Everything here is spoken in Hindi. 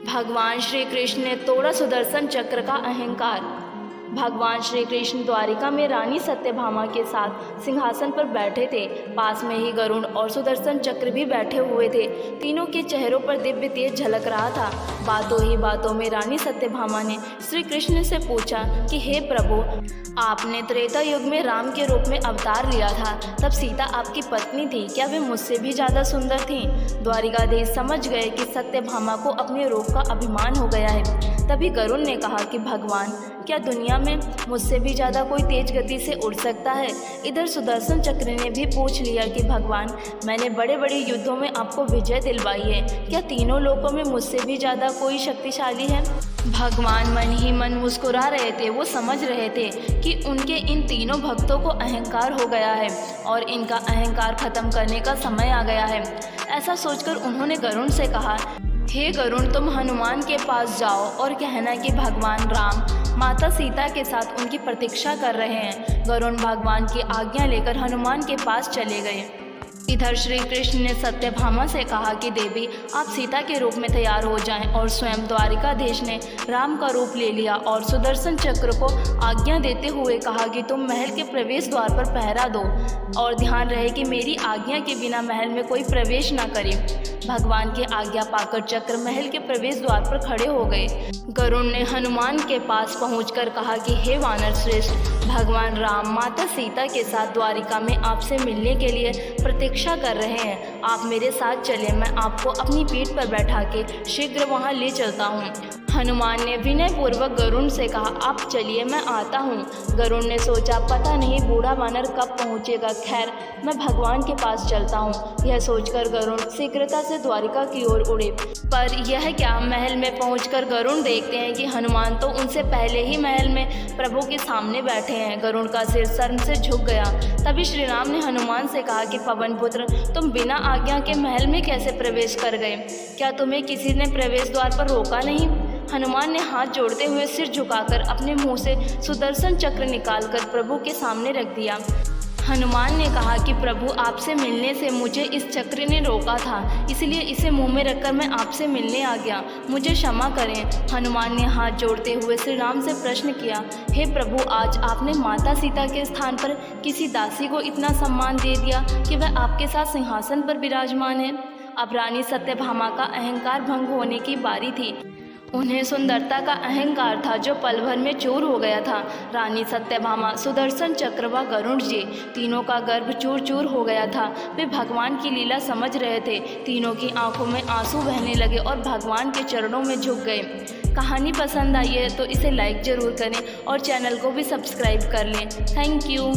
भगवान श्री कृष्ण ने तोड़ा सुदर्शन चक्र का अहंकार। भगवान श्री कृष्ण द्वारिका में रानी सत्यभामा के साथ सिंहासन पर बैठे थे। पास में ही गरुड़ और सुदर्शन चक्र भी बैठे हुए थे। तीनों के चेहरों पर दिव्य तेज झलक रहा था। बातों ही बातों में रानी सत्यभामा ने श्री कृष्ण से पूछा कि हे प्रभु, आपने त्रेता युग में राम के रूप में अवतार लिया था, तब सीता आपकी पत्नी थी, क्या वे मुझसे भी ज़्यादा सुंदर थीं? द्वारिकाधीश समझ गए कि सत्यभामा को अपने रूप का अभिमान हो गया है। तभी गरुड़ ने कहा कि भगवान, क्या दुनिया में मुझसे भी ज़्यादा कोई तेज गति से उड़ सकता है? इधर सुदर्शन चक्र ने भी पूछ लिया कि भगवान, मैंने बड़े बड़े युद्धों में आपको विजय दिलवाई है, क्या तीनों लोकों में मुझसे भी ज़्यादा कोई शक्तिशाली है? भगवान मन ही मन मुस्कुरा रहे थे। वो समझ रहे थे कि उनके इन तीनों भक्तों को अहंकार हो गया है और इनका अहंकार खत्म करने का समय आ गया है। ऐसा सोचकर उन्होंने गरुड़ से कहा, हे गरुड़, तुम हनुमान के पास जाओ और कहना कि भगवान राम माता सीता के साथ उनकी प्रतीक्षा कर रहे हैं। गरुड़ भगवान की आज्ञा लेकर हनुमान के पास चले गए। इधर श्री कृष्ण ने सत्यभामा से कहा कि देवी, आप सीता के रूप में तैयार हो जाएं, और स्वयं द्वारिकाधीश ने राम का रूप ले लिया और सुदर्शन चक्र को आज्ञा देते हुए कहा कि तुम महल के प्रवेश द्वार पर पहरा दो और ध्यान रहे कि मेरी आज्ञा के बिना महल में कोई प्रवेश न करे। भगवान की आज्ञा पाकर चक्र महल के प्रवेश द्वार पर खड़े हो गए। गरुड़ ने हनुमान के पास पहुंचकर कहा कि हे वानर श्रेष्ठ, भगवान राम माता सीता के साथ द्वारिका में आपसे मिलने के लिए प्रतीक्षा कर रहे हैं। आप मेरे साथ चले, मैं आपको अपनी पीठ पर बैठा के शीघ्र वहां ले चलता हूं। हनुमान ने विनयपूर्वक गरुड़ से कहा, आप चलिए, मैं आता हूँ। गरुड़ ने सोचा, पता नहीं बूढ़ा वानर कब पहुँचेगा, खैर मैं भगवान के पास चलता हूँ। यह सोचकर गरुड़ शीघ्रता से द्वारिका की ओर उड़े। पर यह क्या, महल में पहुंचकर गरुड़ देखते हैं कि हनुमान तो उनसे पहले ही महल में प्रभु के सामने बैठे हैं। गरुड़ का सिर शर्म से झुक गया। तभी श्री राम ने हनुमान से कहा कि पवन पुत्र, तुम बिना आज्ञा के महल में कैसे प्रवेश कर गए? क्या तुम्हें किसी ने प्रवेश द्वार पर रोका नहीं? हनुमान ने हाथ जोड़ते हुए सिर झुकाकर अपने मुंह से सुदर्शन चक्र निकालकर प्रभु के सामने रख दिया। हनुमान ने कहा कि प्रभु, आपसे मिलने से मुझे इस चक्र ने रोका था, इसलिए इसे मुंह में रखकर मैं आपसे मिलने आ गया, मुझे क्षमा करें। हनुमान ने हाथ जोड़ते हुए श्री राम से प्रश्न किया, हे प्रभु, आज आपने माता सीता के स्थान पर किसी दासी को इतना सम्मान दे दिया कि वह आपके साथ सिंहासन पर विराजमान है। अब रानी सत्यभामा का अहंकार भंग होने की बारी थी। उन्हें सुंदरता का अहंकार था जो पल भर में चूर हो गया था। रानी सत्यभामा, सुदर्शन चक्र व गरुड़ जी, तीनों का गर्भ चूर चूर हो गया था। वे भगवान की लीला समझ रहे थे। तीनों की आंखों में आंसू बहने लगे और भगवान के चरणों में झुक गए। कहानी पसंद आई है तो इसे लाइक ज़रूर करें और चैनल को भी सब्सक्राइब कर लें। Thank you.